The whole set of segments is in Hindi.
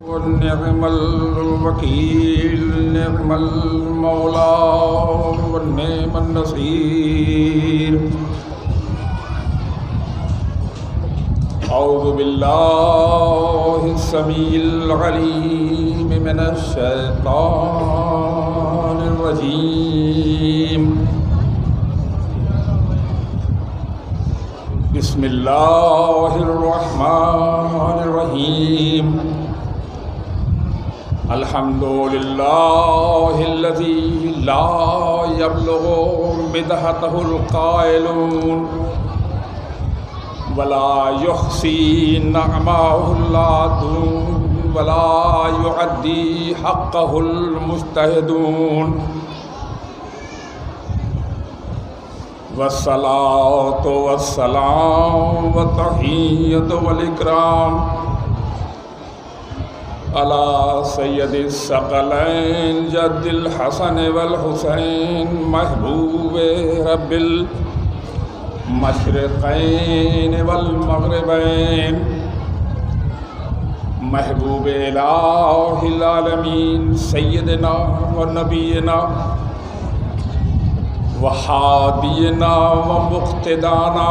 निअमल वकील निअमल मौला व निअमन नसीर। औज़ु बिल्लाहि समीइल अलीम मिनश शैतानिर रजीम। बिस्मिल्लाहिर रहमानिर रहीम। अल्हम्दुलिल्लाहिल्लज़ी ला यब्लुगु मिदहतहुल क़ाइलून वला युहसी नअमाहुल आदून वला युअद्दी हक़्क़हुल मुज्तहिदून। वस्सलातु वस्सलाम व तहिय्यतु वल इकराम अला सय्यदिस सकलैन जद्दिल हसन वल हुसैन महबूबे रब्बिल मशरिक़ैन वल मग़रिबैन महबूबे इलाहिल आलमीन सय्यदना व नबीना व हादीना व मुक़्तदाना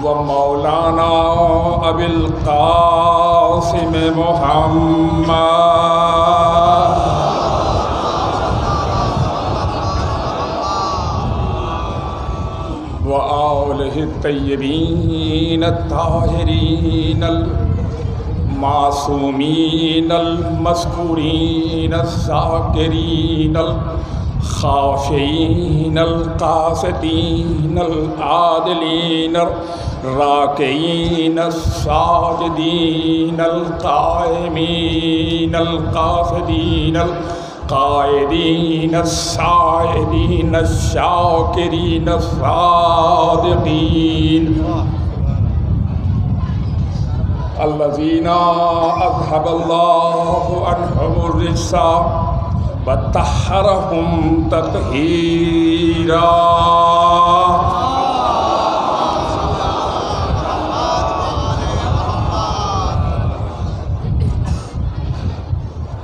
व मौलाना अबिल क़ासिम मुहम्मद व आलिहि तय्यबीन ताहिरीन मासूमीन मज़कूरीन ज़ाकिरीन खाशिईन क़ासितीन आदिलीन राकिईन साजिदीन क़ाइमीन क़ासिदीन क़ाइदीन साइदीन शाकिरीन सादिक़ीन अल्लज़ीना अज़हबल्लाहु अन्हुमुर रिज्सा वत्तहरहुम तत्हीरा।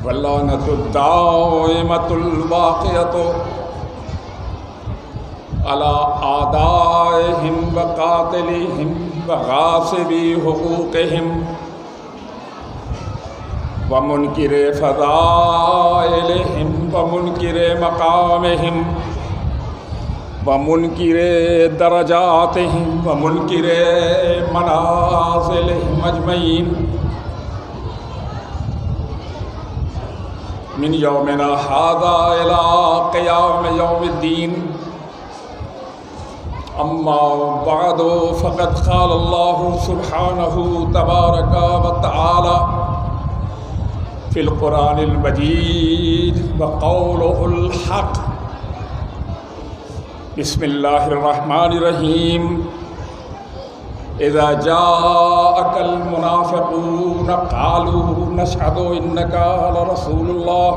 वल्लानतुद दाइमतुल बाक़ियतु अला आदाइहिम व क़ातिलिहिम व गासिबी हुक़ूक़िहिम व मुनकिरे फ़ज़ाइलिहिम व मुनकिरे मक़ामिहिम व मुनकिरे दरजातिहिम व मुनकिरे मनाज़िलिहिम अजमईन मिन यौमिना हाज़ा इला क़ियाम यौमिद्दीन। अम्मा बअदु फ़क़द क़ाल अल्लाहु सुब्हानहु तबारक व तआला फ़िल क़ुरानिल मजीद व क़ौलुहुल हक़। बिस्मिल्लाहिर रहमानिर रहीम। इज़ा जाअकल मुनाफ़िक़ून क़ालू नशहदु इन्नका लरसूलुल्लाह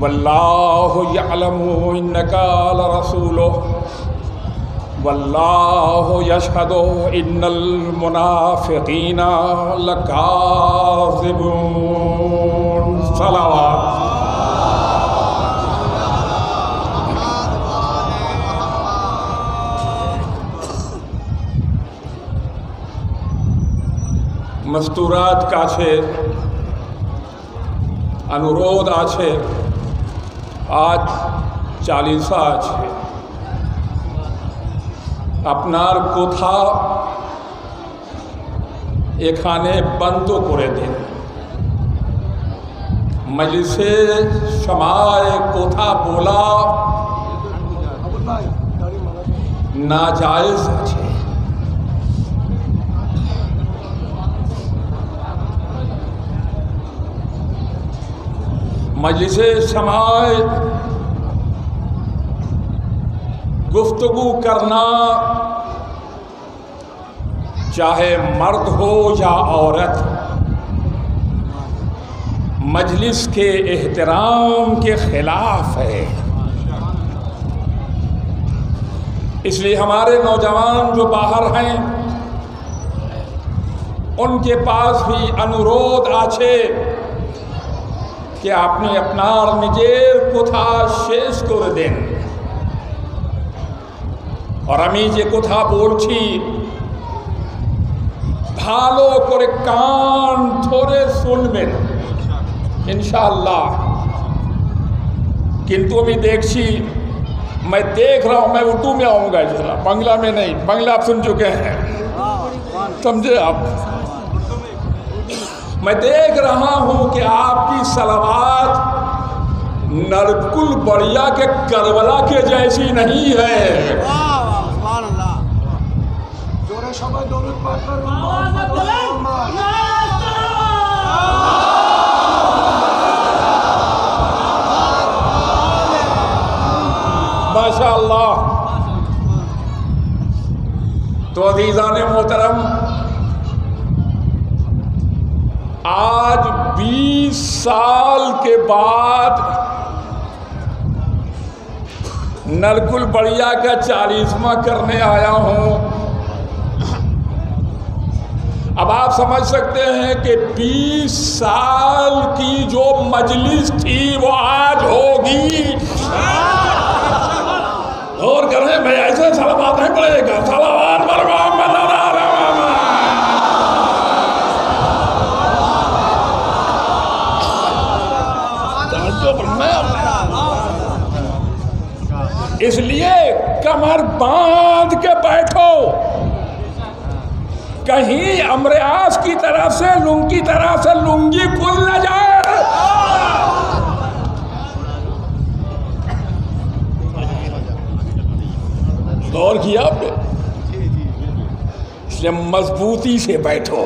वल्लाहु यअलमु इन्नका लरसूलुहु वल्लाहु यशहदु इन्नल मुनाफ़िक़ीना लकाज़िबून। सलावत। मस्तूरात काछे अनुरोध आछे आज चालीसा आछे আপনার কথা এখানে বন্ধ করে দিন। মজলিসে সমায় কথা বলা নাজায়েজ আছে। मजलिसे समाए गुफ्तगू करना चाहे मर्द हो या औरत मजलिस के एहतराम के खिलाफ है। इसलिए हमारे नौजवान जो बाहर हैं उनके पास भी अनुरोध আছে कि আপনি আপনার নিজের কথা শেষ করে দেন। আর আমি যে কথা বলছি ভালো করে কান ধরে শুনবেন इंशाअल्लाह। किंतु अभी देखी मैं देख रहा हूँ, मैं उर्दू में आऊँगा जरा, बांग्ला में नहीं। बांग्ला आप सुन चुके हैं, समझे आप। मैं देख रहा हूँ कि आपकी सलावत नरकुल बढ़िया के करबला के जैसी नहीं है। माशाअल्लाह। तो अज़ीज़ाने मोहतरम, आज 20 साल के बाद नरकुल बढ़िया का 40वां करने आया हूं। अब आप समझ सकते हैं कि 20 साल की जो मजलिस थी वो आज होगी। और करें भाई, ऐसे सलावत नहीं पड़ेगा। सलावत पर मोहम्मद इसलिए कमर बांध के बैठो, कहीं अमरियास की तरफ से लुंगी खुल न जाए। गौर किया आपने? इसलिए मजबूती से बैठो।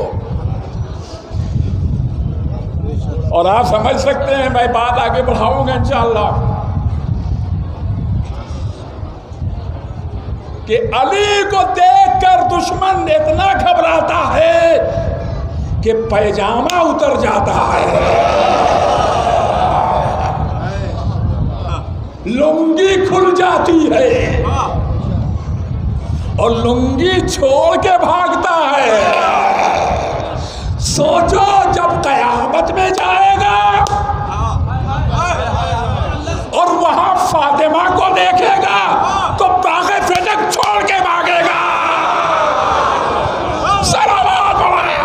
और आप समझ सकते हैं, मैं बात आगे बढ़ाऊंगा इंशाअल्लाह, कि अली को देखकर दुश्मन इतना घबराता है कि पैजामा उतर जाता है, लुंगी खुल जाती है और लुंगी छोड़ के भागता है। सोचो जब कयामत में जाएगा और वहां फातिमा को देखेगा तो बागे फेटक छोड़ के भागेगा। सलावत पढ़ाया।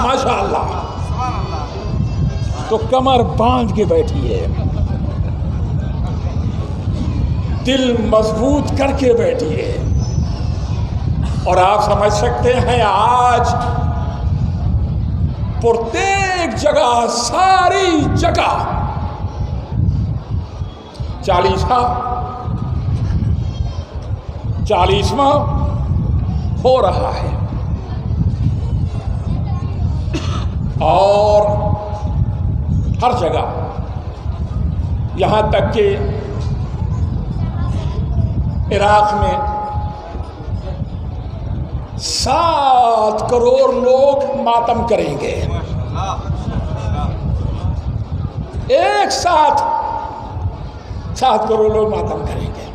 माशाअल्लाह। तो कमर बांध के बैठिए, दिल मजबूत करके बैठिए। और आप समझ सकते हैं, आज प्रत्येक जगह, सारी जगह 40वां हो रहा है। और हर जगह, यहां तक कि इराक में 7 करोड़ लोग मातम करेंगे एक साथ। 7 करोड़ लोग मातम करेंगे।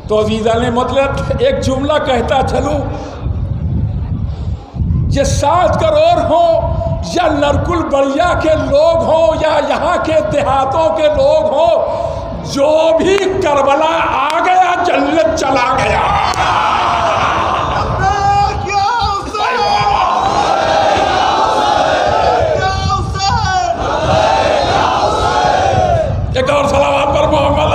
तो अजीज़ा ने मतलब एक जुमला कहता चलूं, ये 7 करोड़ हो या नरकुल बढ़िया के लोग हो या यहाँ के देहातों के लोग हो, जो भी करबला आ गया जन्नत चला गया। एक और सलावत पर मोहम्मद।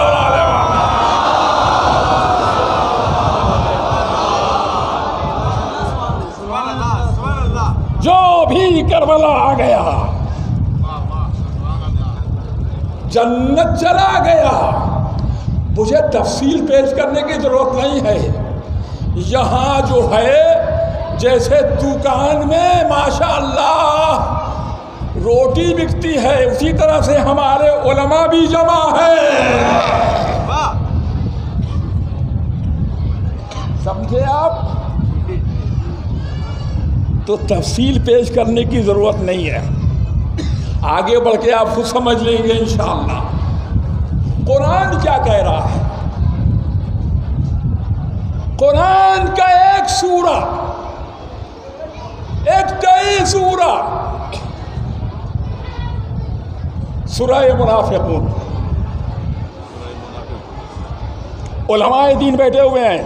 जो भी करबला आ गया जन्नत चला गया। मुझे तफसील पेश करने की जरूरत नहीं है। यहाँ जो है, जैसे दुकान में माशाअल्लाह रोटी बिकती है, उसी तरह से हमारे उलमा भी जमा है। समझे आप? तो तफसील पेश करने की जरूरत नहीं है, आगे बढ़ के आप खुद समझ लेंगे इंशाअल्लाह। कुरान क्या कह रहा है? कुरान का एक सूरा, एक कई सूरा, सूरह मुनाफिकून। उलमाए दीन बैठे हुए हैं,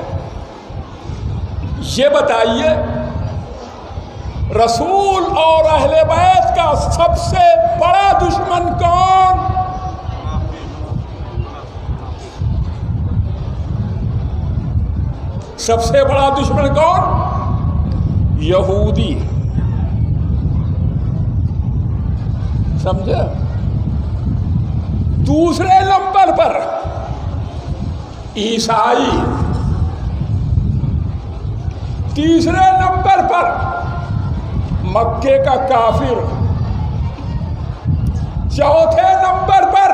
ये बताइए रसूल और अहले बैत का सबसे बड़ा दुश्मन कौन? सबसे बड़ा दुश्मन कौन? यहूदी। समझे? दूसरे नंबर पर ईसाई, तीसरे नंबर पर मक्के का काफिर, चौथे नंबर पर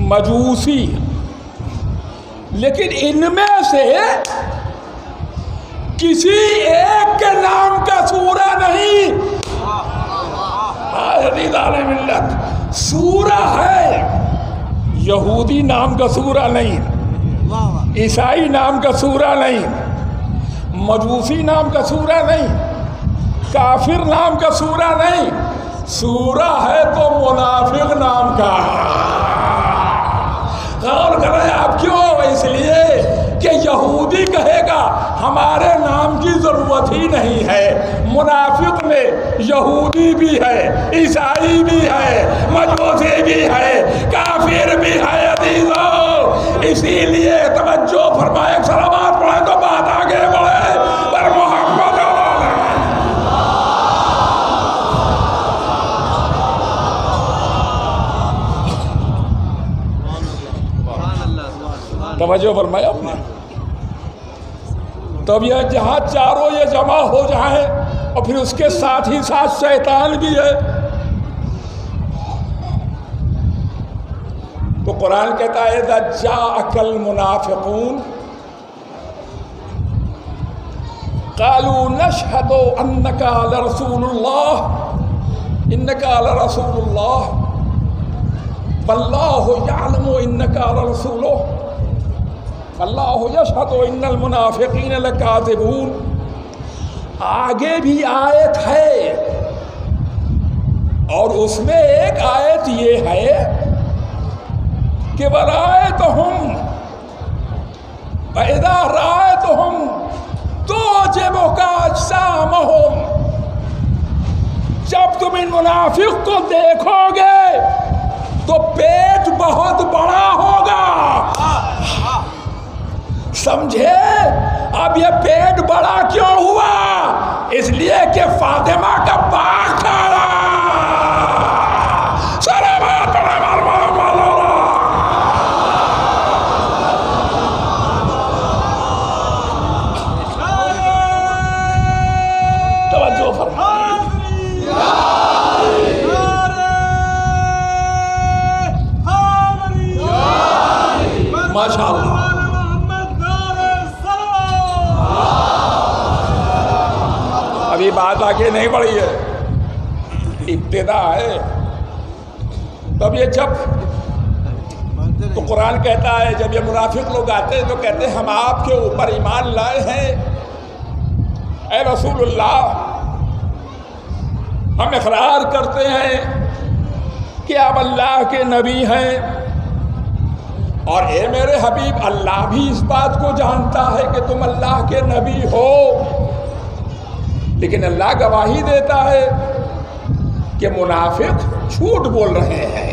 मजूसी। लेकिन इनमें से किसी एक के नाम का सूरा नहीं। मिल्लत सूरा है, यहूदी नाम का सूरा नहीं, ईसाई नाम का सूरा नहीं, मजूसी नाम का सूरा नहीं, काफिर नाम का सूरा नहीं। सूरा है तो मुनाफिक नाम का। गौर करें आप क्यों? इसलिए कि यहूदी कहेगा हमारे नाम की जरूरत ही नहीं है। मुनाफिक में यहूदी भी है, ईसाई भी है, मजूसी भी है, काफिर भी है। अजीजों, इसीलिए तवज्जो फरमाए, सलावत पढ़े तो बात आगे बढ़े। पर मोहम्मद तवज्जो फरमाया आपने। तब यह जहां चारों ये जमा हो जाए और फिर उसके साथ ही साथ शैतान भी है, तो कुरान कहता है इज़ा जाअकल मुनाफिकून क़ालू नशहदु अन्नका लरसूलुल्लाह इन्नका लरसूलुल्लाह वल्लाहु यअलमु इन्नका लरसूलुहु अल्लाहु यशहदु इन्नल मुनाफिकीन लकाज़िबून। आगे भी आयत है और उसमें एक आयत ये है कि वरायतहुम वइज़ा रायतहुम तुअजिबुका अज्सामुहुम। जब तुम इन मुनाफिक को देखोगे तो पेट बहुत बड़ा होगा। समझे? अब ये पेट बड़ा क्यों हुआ? इसलिए कि फातिमा का बाग था। तवज्जो फरमाइए। माशाअल्लाह। अभी बात आगे नहीं बढ़ी है, इब्तिदा है। तब ये जब तो कुरान कहता है, जब ये मुनाफिक लोग आते हैं तो कहते हैं हम आपके ऊपर ईमान लाए हैं ऐ रसूलुल्लाह। हम इकरार करते हैं कि आप अल्लाह के नबी हैं, और ए मेरे हबीब अल्लाह भी इस बात को जानता है कि तुम अल्लाह के नबी हो। लेकिन अल्लाह गवाही देता है कि मुनाफिक झूठ बोल रहे हैं।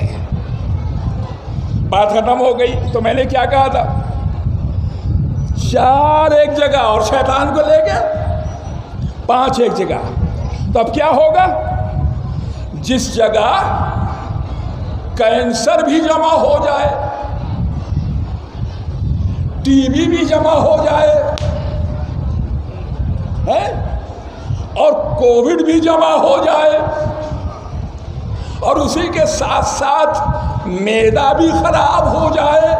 बात खत्म हो गई। तो मैंने क्या कहा था? 4 एक जगह और शैतान को लेके 5 एक जगह। तो अब क्या होगा? जिस जगह कैंसर भी जमा हो जाए, टीबी भी जमा हो जाए है, और कोविड भी जमा हो जाए, और उसी के साथ साथ मैदा भी खराब हो जाए,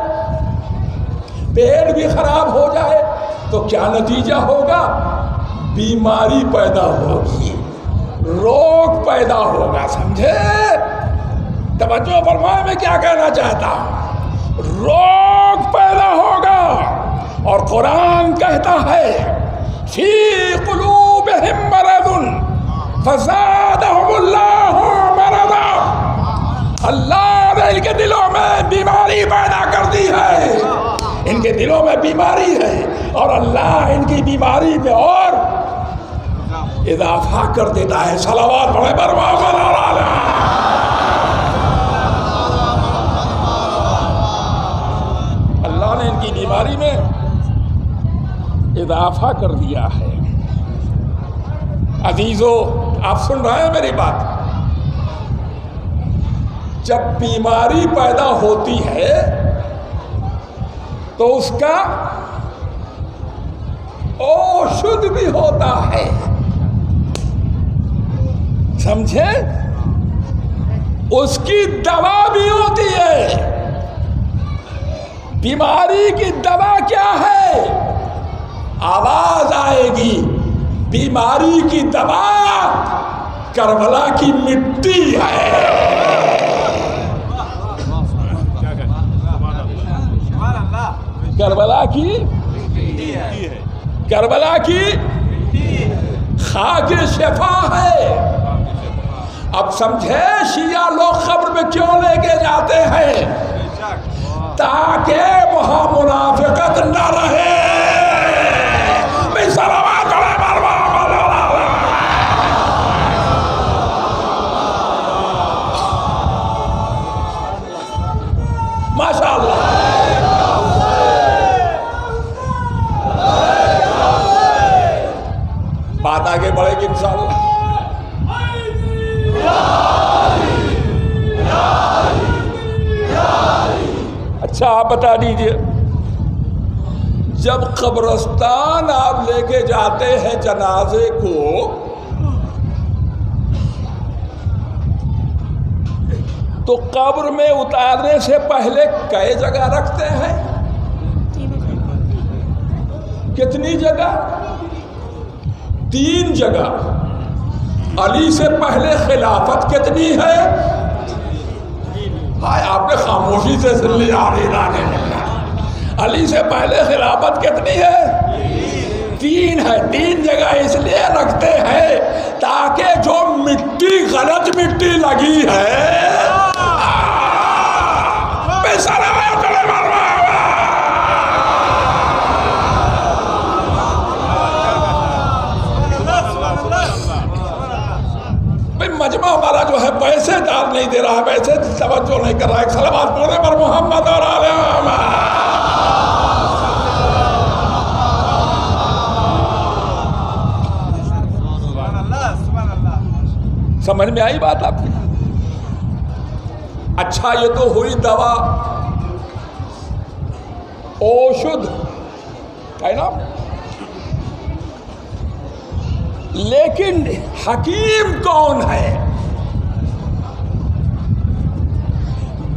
पेट भी खराब हो जाए, तो क्या नतीजा होगा? बीमारी पैदा होगी, रोग पैदा होगा। समझे? तवज्जो फरमाए, मैं क्या कहना चाहता हूं। रोग पैदा होगा और कुरान कहता है फी कुलूबिहिम मरदुन फज़ादहुमुल्लाहु मरदा। अल्लाह ने इनके दिलों में बीमारी पैदा कर दी है, इनके दिलों में बीमारी है और अल्लाह इनकी बीमारी में और इजाफा कर देता है। सलावत पढ़े अल्लाह ने इनकी बीमारी में इजाफा कर दिया है। अजीजों, आप सुन रहे हैं मेरी बात। जब बीमारी पैदा होती है तो उसका औषध भी होता है, समझे? उसकी दवा भी होती है। बीमारी की दवा क्या है? आवाज आएगी। बीमारी की दवा करबला की मिट्टी है। करबला की खाके शिफा है। अब समझे शिया लोग खब्र में क्यों लेके जाते हैं? ताकि वहां मुनाफिकत न रहे। माशाअल्लाह, बात आगे बढ़ेगी इंशाअल्लाह। अच्छा, आप बता दीजिए, जब कब्रिस्तान आप लेके जाते हैं जनाजे को, तो कब्र में उतारने से पहले कई जगह रखते हैं? कितनी जगह? 3 जगह। अली से पहले खिलाफत कितनी है? हाय, आपने खामोशी से सुन लिया। अली से पहले खिलाफत कितनी है? 3 है। 3 जगह इसलिए रखते हैं ताकि जो मिट्टी, गलत मिट्टी लगी है, मजमा हमारा जो है पैसे दार नहीं दे रहा है, वैसे तवज्जो नहीं कर रहा है। सलावत पढ़ने पर मोहम्मद और आले समझ में आई बात आपकी? अच्छा, ये तो हुई दवा, औषध है ना। लेकिन हकीम कौन है?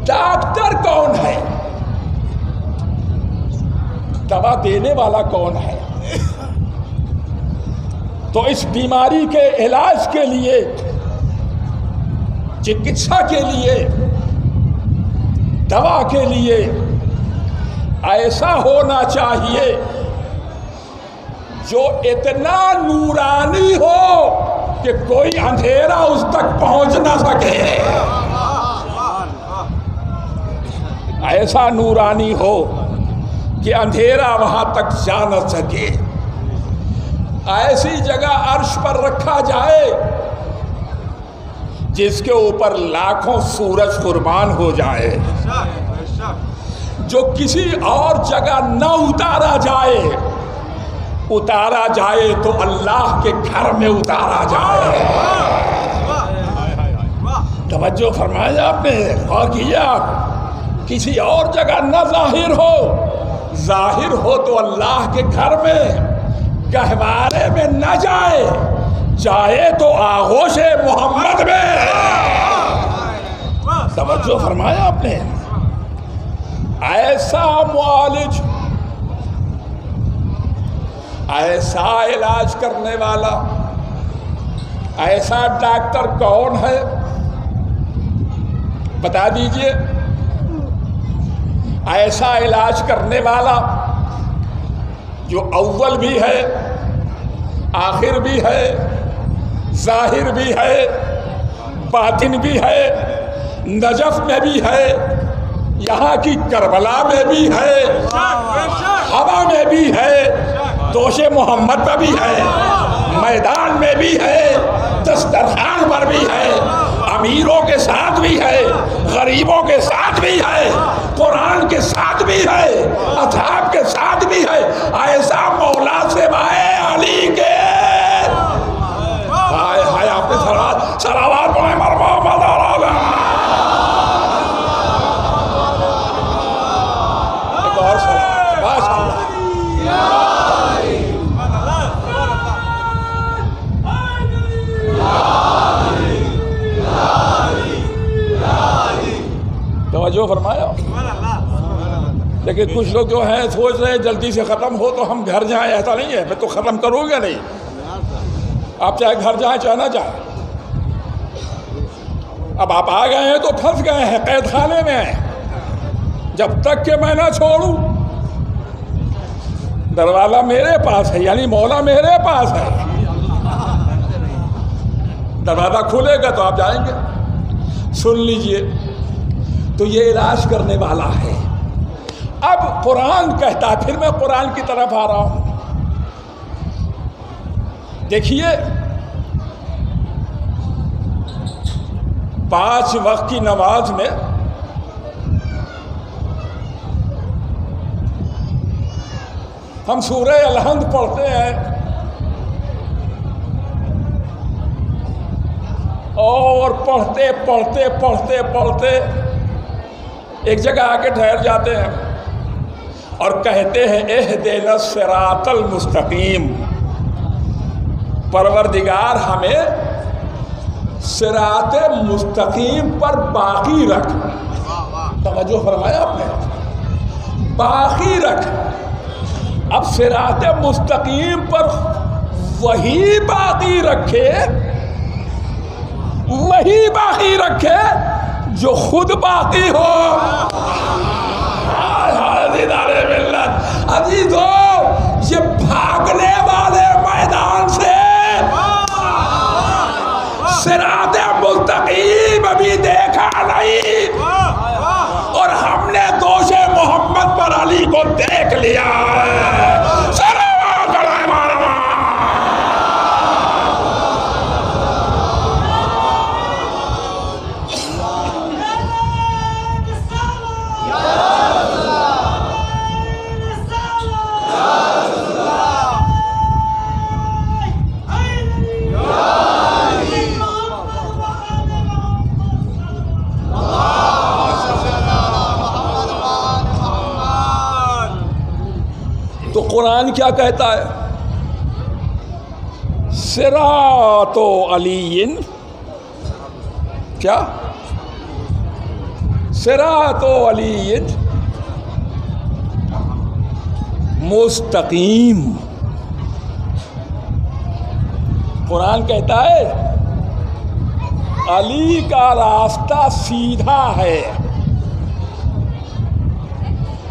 डॉक्टर कौन है? दवा देने वाला कौन है? तो इस बीमारी के इलाज के लिए, चिकित्सा के लिए, दवा के लिए ऐसा होना चाहिए जो इतना नूरानी हो कि कोई अंधेरा उस तक पहुंच ना सके। ऐसा नूरानी हो कि अंधेरा वहां तक जा न सके। ऐसी जगह अर्श पर रखा जाए जिसके ऊपर लाखों सूरज कुर्बान हो जाए, जो किसी और जगह न उतारा जाए। उतारा जाए तो अल्लाह के घर में उतारा जाए। तवज्जो फरमाया आपने, गौर किया? किसी और जगह न जाहिर हो, जाहिर हो तो अल्लाह के घर में, गहवारे में न जाए, जाए तो आगोश मोहम्मद में। तवज्जो फरमाया आपने? ऐसा मुआलिज, ऐसा इलाज करने वाला, ऐसा डॉक्टर कौन है? बता दीजिए, ऐसा इलाज करने वाला जो अव्वल भी है, आखिर भी है, जाहिर भी है, बातिन भी है, नजफ में भी है, यहाँ की करबला में भी है, हवा में भी है, दोशे मोहम्मद पर भी है, मैदान में भी है, दस्तरखान पर भी है, अमीरों के साथ भी है, गरीबों के साथ भी है, कुरान के साथ भी है, असहाब के साथ भी है। ऐसा मौला से बाए अली के हाय हाय आपने सलावात पढ़े मरवा मदारा। एक और सलाम माशाअल्लाह। तवज्जो फरमाया। लेकिन कुछ लोग जो हैं सोच रहे जल्दी से ख़त्म हो तो हम घर जाएं, ऐसा नहीं है। फिर तो ख़त्म करोगे नहीं, आप चाहे घर जाएं चाहे ना जाएं। अब आप आ गए हैं तो फंस गए हैं, कैद खाने में हैं। जब तक कि मैं ना छोड़ूं, दरवाज़ा मेरे पास है, यानी मौला मेरे पास है। दरवाज़ा खुलेगा तो आप जाएंगे। सुन लीजिए, तो ये इलाज करने वाला है। अब कुरान कहता है, फिर मैं कुरान की तरफ आ रहा हूं। देखिए, 5 वक्त की नमाज में हम सूरह अल-हम्द पढ़ते हैं और पढ़ते पढ़ते पढ़ते पढ़ते एक जगह आके ठहर जाते हैं और कहते हैं इहदिना सिरातल मुस्तकीम, परवरदिगार हमें सिराते मुस्तकीम पर बाकी रख। तवज्जो फरमाया आपने, बाकी रख। अब सिराते मुस्तकीम पर वही बाकी रखे, वही बाकी रखे जो खुद बाकी हो। अजीजो, ये भागने वाले मैदान से सिराते मुस्तकीम अभी देखा नहीं, और हमने दोषे मोहम्मद पर अली को देख लिया है। तो कुरान क्या कहता है? सिरातो अलीइन, क्या? सिरातो अलीइन मुस्तकीम। कुरान कहता है अली का रास्ता सीधा है।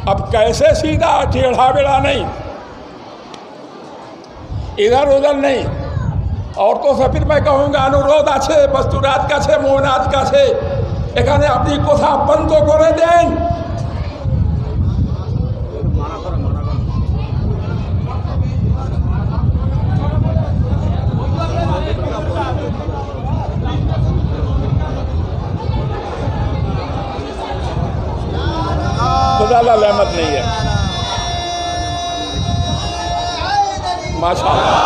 अब कैसे सीधा? टेढ़ा बेढ़ा नहीं, इधर उधर नहीं। औरतों से फिर मैं कहूँगा अनुरोध আছে, বস্তুরাত কাছে, মোহনাত কাছে, এখানে আপনি কথা বন্ধ করে দেন। खुदा रहमत नहीं है, माशाअल्लाह।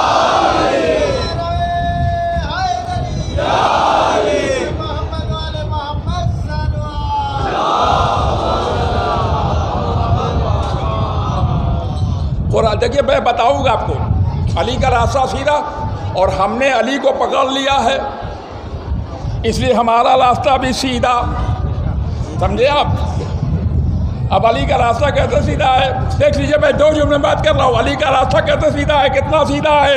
कुरान देखिए, मैं बताऊंगा आपको, अली का रास्ता सीधा, और हमने अली को पकड़ लिया है, इसलिए हमारा रास्ता भी सीधा। समझे आप? अब अली का रास्ता कैसे सीधा है देख लीजिए। मैं 2 जुमले में बात कर रहा हूँ। अली का रास्ता कैसे सीधा है, कितना सीधा है?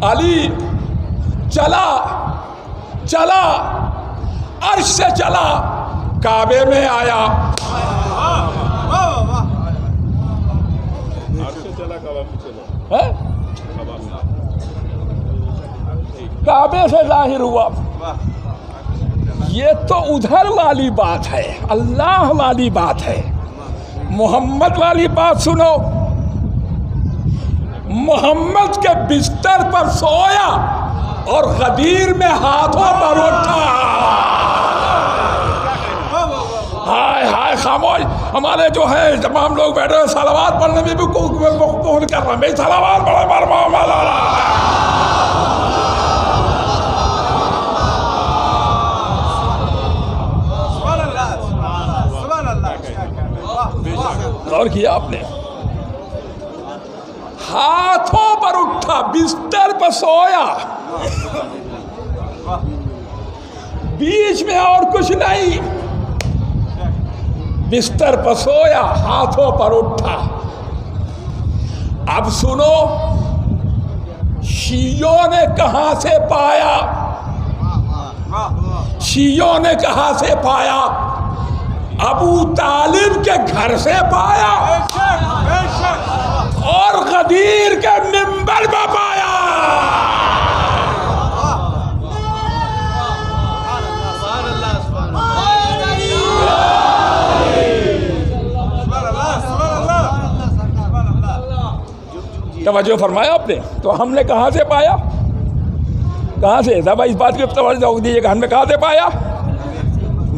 अली चला चला अर्श से चला, काबे में आया। है? काबे से जाहिर हुआ। ये तो उधर वाली बात है, अल्लाह वाली बात है। मोहम्मद वाली बात सुनो। मोहम्मद के बिस्तर पर सोया और गदीर में हाथों पर उठा। हाय हाय खामोश। हमारे जो है तमाम लोग बैठे हैं, सलावात पढ़ने में भी कौन कर रहा है? सलावात पढ़े गौर किया आपने? हाथों पर उठा, बिस्तर पर सोया, बीच में और कुछ नहीं, बिस्तर पर सोया, हाथों पर उठा। अब सुनो, शियों ने कहां से पाया? शियों ने कहां से पाया? अबू तालिब के घर से पाया और गदीर के मिंबर में पाया। तवज्जो फरमाया आपने? तो हमने कहां से पाया? कहां से? जब इस बात की तवज्जो दीजिएगा, हमने कहां से पाया?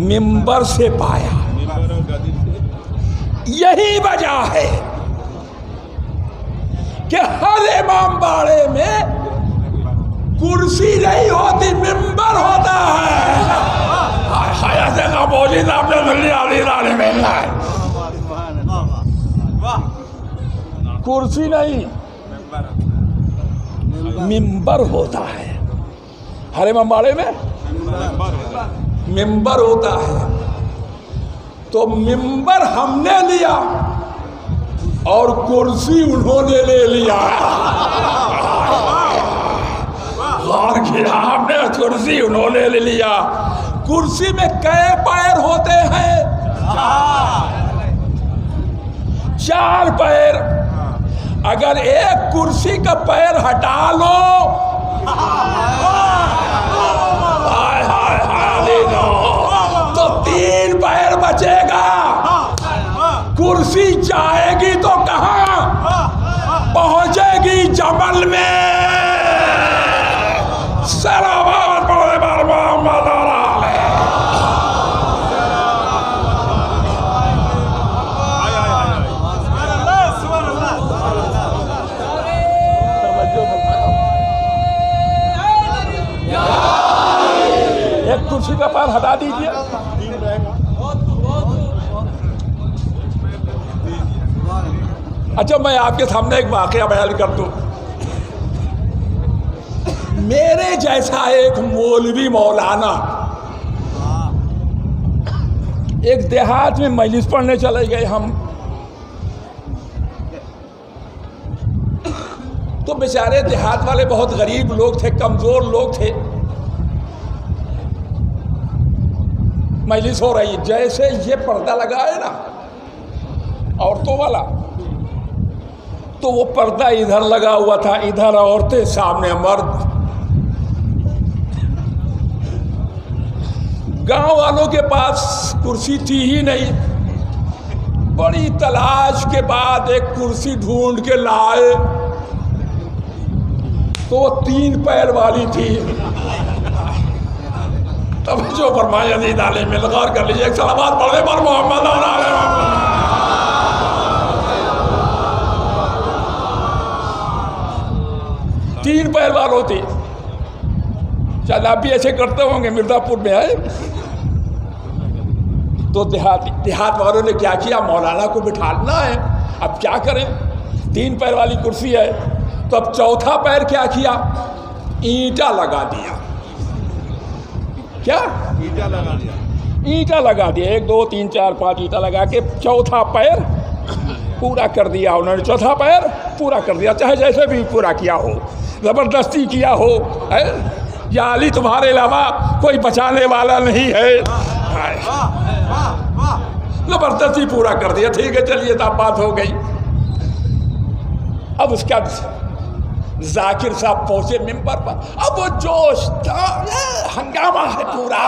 मिंबर से पाया। यही वजह है कि हर इमाम बाड़े में कुर्सी नहीं होती, मिंबर होता है। कुर्सी नहीं, मिंबर होता है। हर इमाम बाड़े में मिंबर होता है। तो मिंबर हमने लिया और कुर्सी उन्होंने ले लिया। गौर किया आपने? कुर्सी उन्होंने ले लिया। कुर्सी में कै पैर होते हैं? 4 पैर। अगर एक कुर्सी का पैर हटा लो, हाय हाय हाय, तो 3 पैर बचेगा। कुर्सी जाएगी तो कहां पहुंचेगी? जमल में। सलावत पढ़े बार मोहम्मद एक कुर्सी का पैर हटा दीजिए। अच्छा, मैं आपके सामने एक वाकया बयान कर दूं। मेरे जैसा एक मौलवी मौलाना एक देहात में मजलिस पढ़ने चले गए हम। तो बेचारे देहात वाले बहुत गरीब लोग थे, कमजोर लोग थे। मजलिस हो रही, जैसे ये पर्दा लगा है ना औरतों वाला, तो वो पर्दा इधर लगा हुआ था, इधर औरतें, सामने मर्द। गांव वालों के पास कुर्सी थी ही नहीं। बड़ी तलाश के बाद एक कुर्सी ढूंढ के लाए, तो वो 3 पैर वाली थी। तब जो फरमाया नहीं डाले में गौर कर लीजिए। एक सलावत पढ़े पर मोहम्मद और आले मोहम्मद। 3 पैर वालों थी। शायद आप भी ऐसे करते होंगे, मिर्जापुर में आए तो देहात वालों ने क्या किया, मौलाना को बिठाना है, अब क्या करें, 3 पैर वाली कुर्सी है। तो अब चौथा पैर क्या किया, ईंटा लगा दिया। क्या ईंटा लगा दिया? ईंटा लगा दिया, 1 2 3 4 5 ईंटा लगा के चौथा पैर पूरा कर दिया उन्होंने। चौथा पैर पूरा कर दिया, चाहे जैसे भी पूरा किया हो, ज़बरदस्ती किया हो, है या अली तुम्हारे अलावा कोई बचाने वाला नहीं है। जबरदस्ती पूरा कर दिया। ठीक है चलिए तो बात हो गई। अब उसका जाकिर साहब पहुंचे मिंबर पर। अब वो जोश था, हंगामा है पूरा,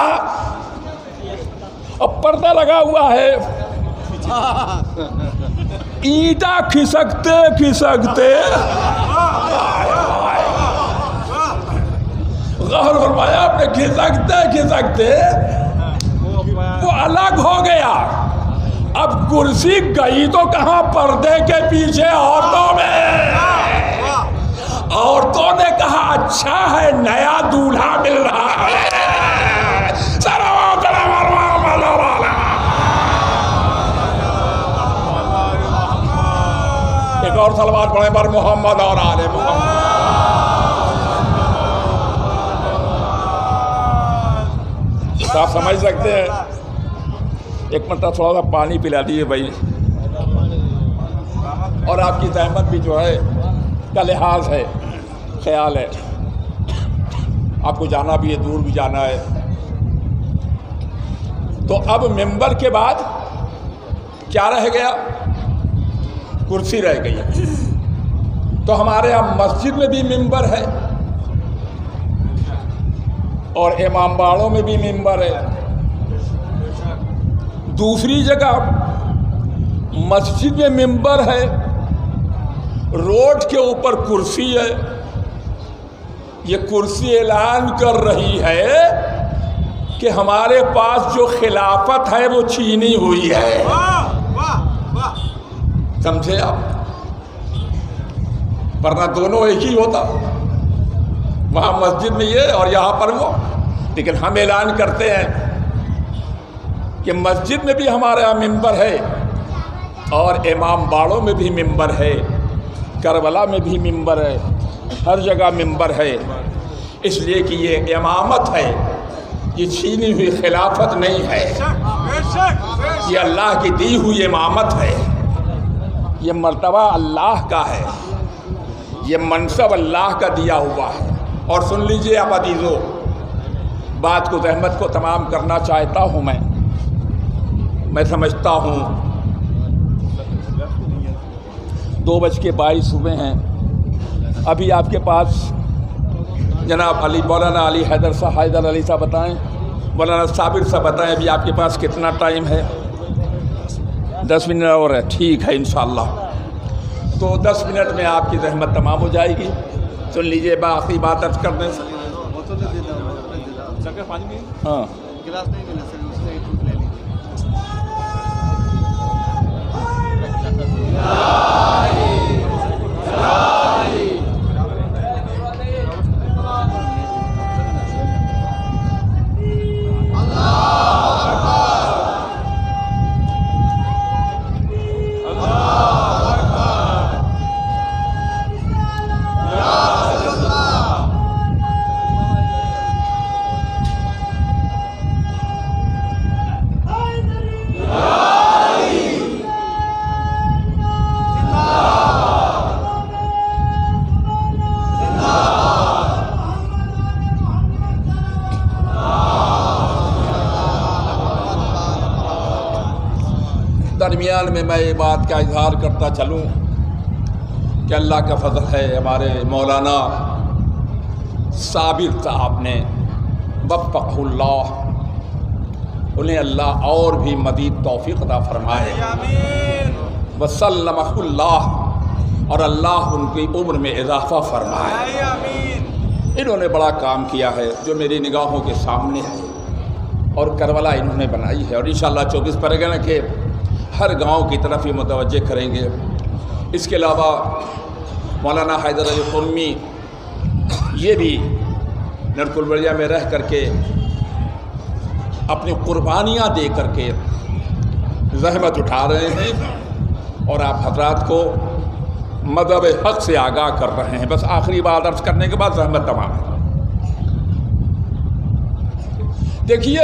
अब पर्दा लगा हुआ है, ईंटा खिसकते खिसकते गौर फरमाया आपने, खिसकते खिसकते वो अलग हो गया। अब कुर्सी गई तो कहां, पर्दे के पीछे औरतों में। औरतों ने कहा अच्छा है नया दूल्हा मिल रहा है। एक और सलवात पढ़े पर मोहम्मद और आले मोहम्मद। आप समझ सकते हैं। एक मिनट थोड़ा सा पानी पिला दिए भाई। और आपकी जहमत भी जो है का लिहाज है, ख्याल है, आपको जाना भी है, दूर भी जाना है। तो अब मिंबर के बाद क्या रह गया? कुर्सी रह गई। तो हमारे यहाँ मस्जिद में भी मिंबर है और इमाम बाड़ों में भी मिंबर है। दूसरी जगह मस्जिद में मिंबर है, रोड के ऊपर कुर्सी है। ये कुर्सी ऐलान कर रही है कि हमारे पास जो खिलाफत है वो छीनी हुई है। समझे आप? वरना दोनों एक ही होता, वहां मस्जिद में ये और यहां पर वो। लेकिन हम ऐलान करते हैं कि मस्जिद में भी हमारे यहाँ मिंबर है और इमाम बाड़ों में भी मिंबर है, करबला में भी मिंबर है, हर जगह मिंबर है। इसलिए कि ये इमामत है, ये छीनी हुई खिलाफत नहीं है। ये अल्लाह की दी हुई इमामत है। ये मर्तबा अल्लाह का है, ये मनसब अल्लाह का दिया हुआ है। और सुन लीजिए आप अजीजों, बात को रहमत को तमाम करना चाहता हूँ। मैं समझता हूँ 2:22 हुए हैं। अभी आपके पास जनाब अली मौलाना अली हैदर अली साहब बताएं, मौलाना साबिर साहब बताएं अभी आपके पास कितना टाइम है? 10 मिनट और है। ठीक है इंशाअल्लाह। तो 10 मिनट में आपकी रहमत तमाम हो जाएगी। सुन लीजिए बाकी बात अर्ज कर दें। हाँ दरमियान में मैं ये बात का इजहार करता चलूँ कि अल्लाह का फजल है, हमारे मौलाना साबिर साहब ने वफ़क़हुल्लाह, उन्हें अल्लाह और भी मज़ीद तौफ़ीक़ अता फरमाए, वसल्लमहुल्लाह, और अल्लाह उनकी उम्र में इजाफ़ा फरमाए। इन्होंने बड़ा काम किया है जो मेरी निगाहों के सामने है, और करबला इन्होंने बनाई है। और इंशाअल्लाह 24 परगना के हर गांव की तरफ ही मुतवज्जे करेंगे। इसके अलावा मौलाना हैदर अली क़ुम्मी ये भी नरकुलबरिया में रह करके अपनी कुर्बानियाँ दे करके ज़हमत उठा रहे हैं और आप हजरात को मज़हब हक़ से आगाह कर रहे हैं। बस आखिरी बात अर्ज़ करने के बाद ज़हमत तमाम है। देखिए,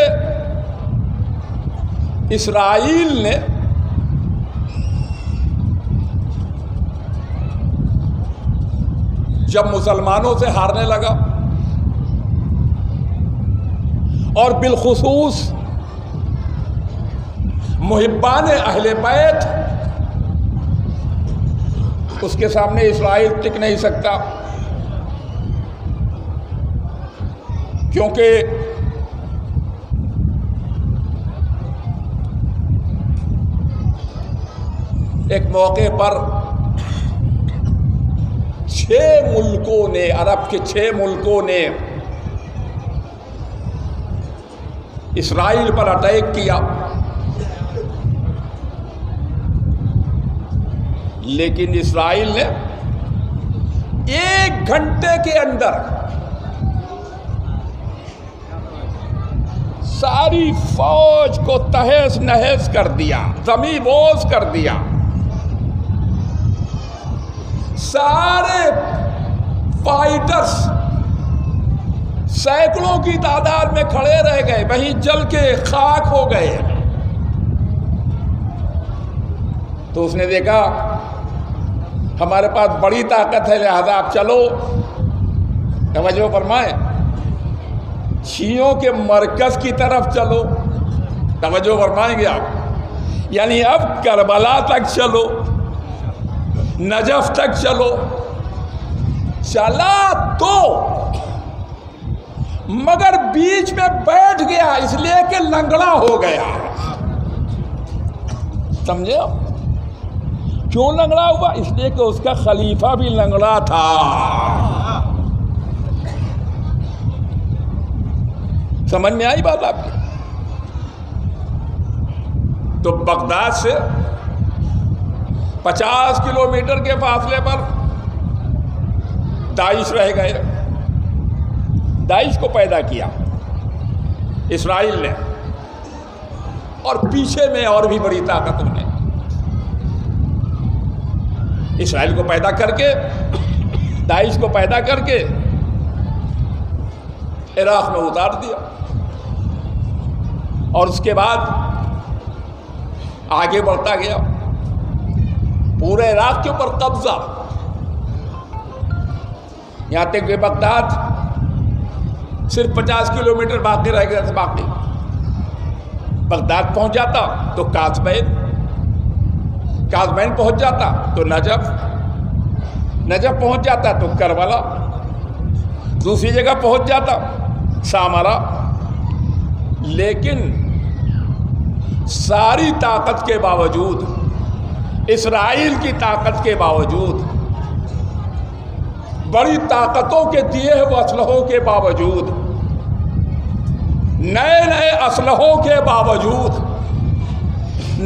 इस्राईल ने जब मुसलमानों से हारने लगा और बिलखुसूस मुहिब्बान अहले बैत, उसके सामने इस्राइल टिक नहीं सकता, क्योंकि एक मौके पर 6 मुल्कों ने, अरब के 6 मुल्कों ने इस्राइल पर अटैक किया, लेकिन इस्राइल ने 1 घंटे के अंदर सारी फौज को तहस नहस कर दिया, ज़मीन-बोस कर दिया। सारे फाइटर्स सैकड़ों की तादाद में खड़े रह गए, वहीं जल के खाक हो गए। तो उसने देखा हमारे पास बड़ी ताकत है, लिहाजा आप चलो, तवज्जो फरमाए, शियों के मरकज की तरफ चलो, तवज्जो फरमाएंगे आप, यानी अब करबला तक चलो, नजफ तक चलो। चला तो मगर बीच में बैठ गया, इसलिए कि लंगड़ा हो गया। समझे? क्यों लंगड़ा हुआ? इसलिए कि उसका खलीफा भी लंगड़ा था। समझ में आई बात आपकी? तो बगदाद से 50 किलोमीटर के फासले पर दाइश रह गए। दाइश को पैदा किया इस्राइल ने, और पीछे में और भी बड़ी ताकतों ने इस्राइल को पैदा करके, दाइश को पैदा करके इराक में उतार दिया, और उसके बाद आगे बढ़ता गया, पूरे इराक के ऊपर कब्जा, यहां तक कि बगदाद सिर्फ 50 किलोमीटर बाकी रह गया था। बाकी बगदाद पहुंच जाता तो कासबैन पहुंच जाता तो नजफ पहुंच जाता तो करबला, दूसरी जगह पहुंच जाता सामरा। लेकिन सारी ताकत के बावजूद, इस्राइल की ताकत के बावजूद, बड़ी ताकतों के दिए हुए असलहों के बावजूद, नए नए असलहों के बावजूद,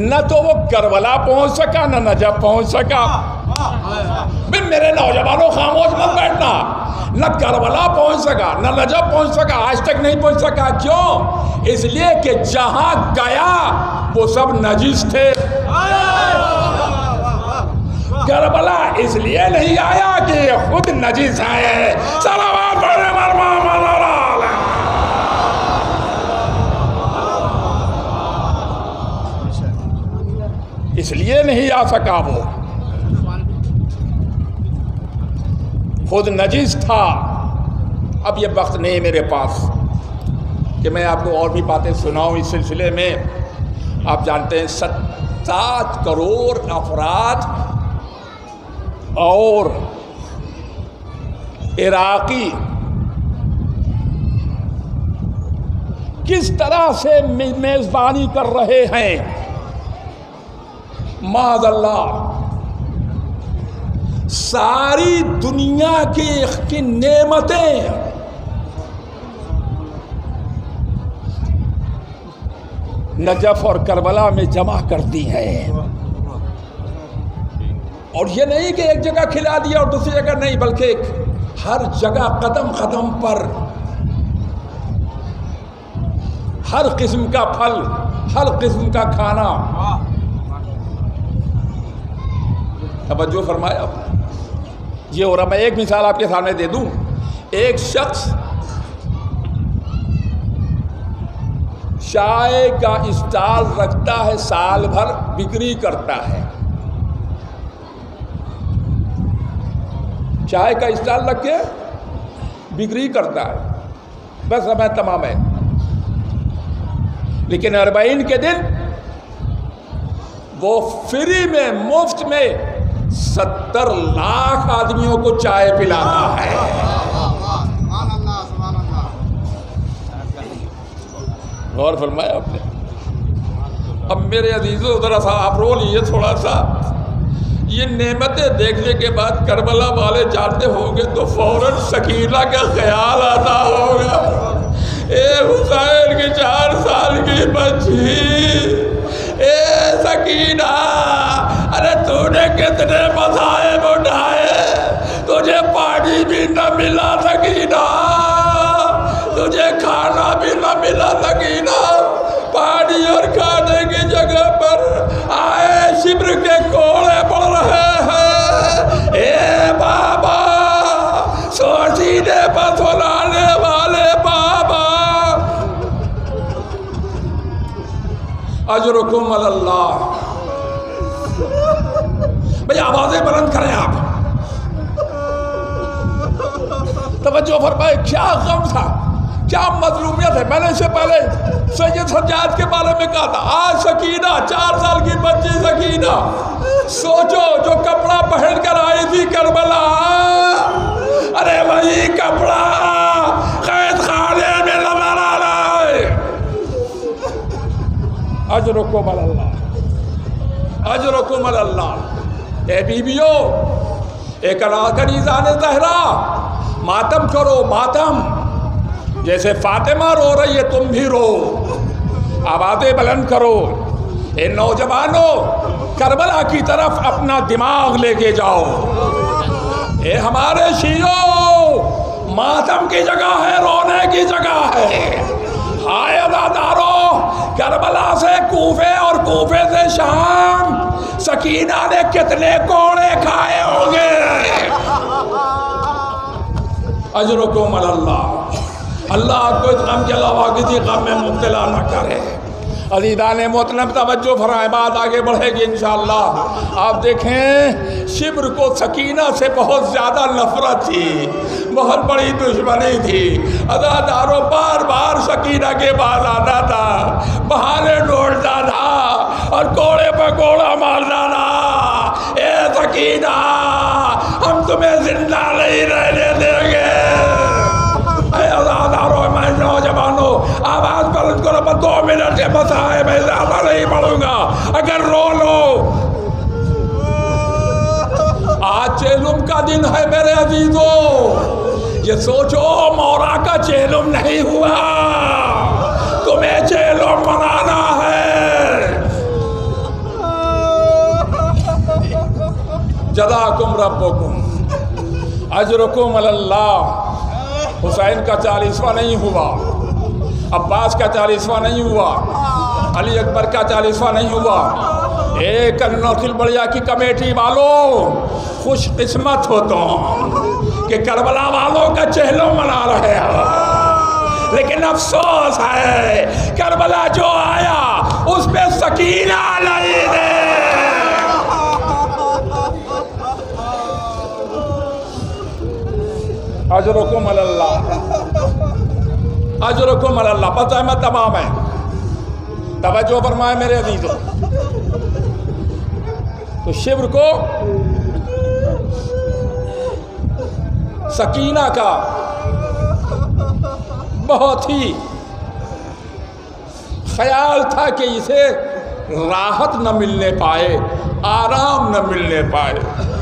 न तो वो करबला पहुंच सका, न नजफ पहुंच सका। मेरे नौजवानों, खामोश मत बैठना। न करबला पहुंच सका, न नजफ पहुंच सका, आज तक नहीं पहुंच सका। क्यों? इसलिए कि जहां गया वो सब नजिस थे। करबला इसलिए नहीं आया कि खुद नजिस आए। सलावत पढ़े मरमा इसलिए नहीं आ सका, वो खुद नजिस था। अब ये वक्त नहीं मेरे पास कि मैं आपको और भी बातें सुनाऊं इस सिलसिले में। आप जानते हैं 7 करोड़ अफराद और इराकी किस तरह से मेजबानी कर रहे हैं। माज़अल्लाह, सारी दुनिया की नेमतें नजफ और करबला में जमा कर दी हैं। और ये नहीं कि एक जगह खिला दिया और दूसरी जगह नहीं, बल्कि हर जगह कदम कदम पर हर किस्म का फल, हर किस्म का खाना। तवज्जो फरमाया। ये हो रहा, मैं एक मिसाल आपके सामने दे दूं। एक शख्स चाय का स्टॉल रखता है, साल भर बिक्री करता है। चाय का स्टॉल रख के बिक्री करता है, बस समय तमाम है। लेकिन अरबईन के दिन वो फ्री में, मुफ्त में 70 लाख आदमियों को चाय पिलाता है। गौर फरमाया आपने। अब मेरे अजीजों जरा सा आप रो लीजिए थोड़ा सा। ये नेमतें देखने के बाद करबला वाले जानते होंगे तो फौरन सकीना का ख्याल आता होगा। ए हुसैन की 4 साल की बच्ची, ए सकीना, अरे तूने कितने मसाए उठाए, तुझे पानी भी न मिला सकीना, तुझे खाना भी न मिला सकीना। पानी और खाने की जगह पर आए शिब्र के कोड़े पड़ रहे हैं। ए बाबा, सोचीने पर सुनाने वाले बाबा, अजरुकुम अल्लाह। भाई आवाजें बुलंद करें आप। तवज्जो फरमाए, क्या गम था, क्या मजलूमियत है। मैंने इससे पहले सैयद सज्जाद के बारे में कहा था। आज सकीना 4 साल की बच्ची सकीना, सोचो जो कपड़ा पहन कर आई थी करबला, अरे वही कपड़ा कैद खाने में नजर आ रहा है। अजरुकुम अल्लाह, अजरुकुम अल्लाह। ए बीबियो, एक कनीज़ान ज़हरा, मातम करो मातम। जैसे फातिमा रो रही है तुम भी रो, आवाज़ें बुलंद करो। ए नौजवानों, करबला की तरफ अपना दिमाग लेके जाओ। ए हमारे शियो, मातम की जगह है, रोने की जगह है। हाय अज़ादारों, करबला से कूफे और कूफे से शाम सकीना ने कितने कोड़े खाए होंगे। अजरुकुम अल्लाह। अल्लाह आपको इस गम के अलावा किसी गम में मुब्तला न करे। अज़ीज़ान मोहतरम तवज्जो फरमाएं, बात आगे बढ़ेगी इंशाअल्लाह। आप देखें, शिब्र को सकीना से बहुत ज़्यादा नफरत थी, बहुत बड़ी दुश्मनी थी। अज़ादारों, बार बार सकीना के पास आता था, बहाने ढूंढता था और कोड़े पर कोड़ा मारता था। ए सकीना, हम तुम्हें जिंदा नहीं रहने देंगे। नौजवानों, आवाज बुलंद करो। मैं 2 मिनट के बस आए, मैं ज्यादा नहीं पढ़ूंगा। अगर रो लो, आज चेलुम का दिन है मेरे अजीजों। ये सोचो, मौरा का चेलुम नहीं हुआ, तुम्हें चेलुम मनाना है। जज़ाकुम रब्बुकुम, अजरुकुम अल्लाह। हुसैन का 40वां नहीं हुआ, अब्बास का 40वां नहीं हुआ, अली अकबर का 40वां नहीं हुआ। एक नौखिल बड़िया की कमेटी वालों, खुश किस्मत हो तुम कि करबला वालों का चेहरा मना रहे हो। लेकिन अफसोस है, करबला जो आया उस पे सकीना नहीं है। अजरुकुम अल्लाह, अजरुकुम अल्लाह। पता है मैं तमाम है। तवज्जो फरमाए मेरे अजीजों। तो शिब्र को सकीना का बहुत ही ख्याल था कि इसे राहत न मिलने पाए, आराम न मिलने पाए।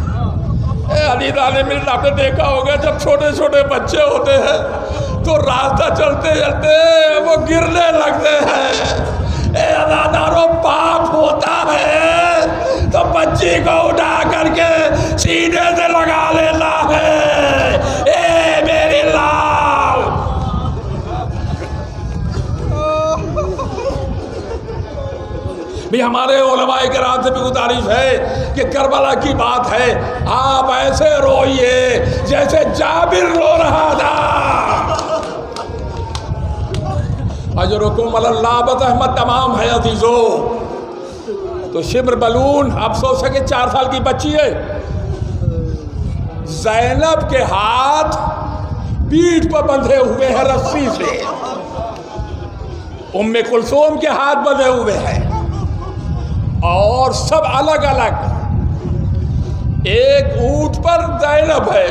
अलीदाने में आपने देखा होगा, जब छोटे छोटे बच्चे होते हैं तो रास्ता चलते चलते वो गिरने लगते हैं। अज़ादारों, पाप होता है तो बच्ची को उठा करके सीने से लगा लेना है। ए मेरी लाल, भी हमारे उलमाए किराम से भी गुजारिश है कि करबला की बात है, आप ऐसे रोइए जैसे जाबिर रो रहा था। अजरुकुम अल्लाह। बदअहमद तमाम है अजीजों। तो शिब्र बलून, अफसोस है कि 4 साल की बच्ची है। ज़ैनब के हाथ पीठ पर बंधे हुए हैं रस्सी से। उम्मे कुलसूम के हाथ बंधे हुए हैं और सब अलग अलग। एक ऊंट पर ज़ैनब है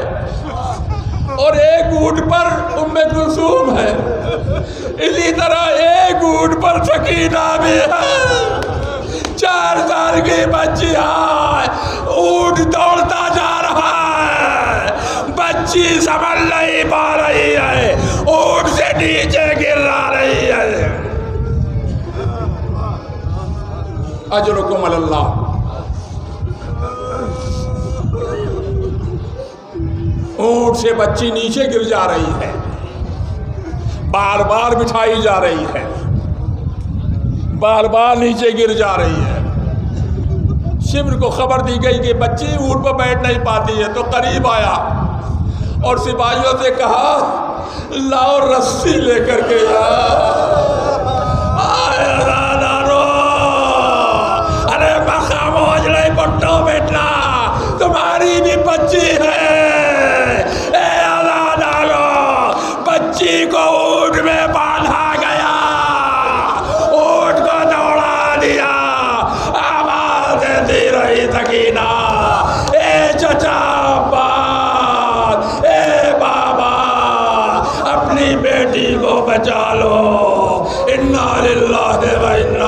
और एक ऊंट पर उम्मे कुलसूम है। इसी तरह एक ऊंट पर सकीना भी है। 4 साल की बच्ची है, ऊंट दौड़ता जा रहा है, बच्ची समझ नहीं पा रही है, ऊंट से नीचे गिर रही है। अजरुकुम अल्लाह। ऊंट से बच्ची नीचे गिर जा रही है, बार बार बिठाई जा रही है, बार बार नीचे गिर जा रही है। शिमर को खबर दी गई कि बच्ची ऊंट पर बैठ नहीं पाती है, तो करीब आया और सिपाहियों से कहा लाओ रस्सी लेकर के अरे खामोश नहीं पट्टो बेटा, तुम्हारी भी बच्ची है। बच्ची को ऊंट में बांधा गया, ऊंट को दौड़ा दिया, आवाज दे रही सकीना, ए चचा अब्बास, ए बाबा, अपनी बेटी को बचा लो। इन्ना लिल्लाहि व इन्ना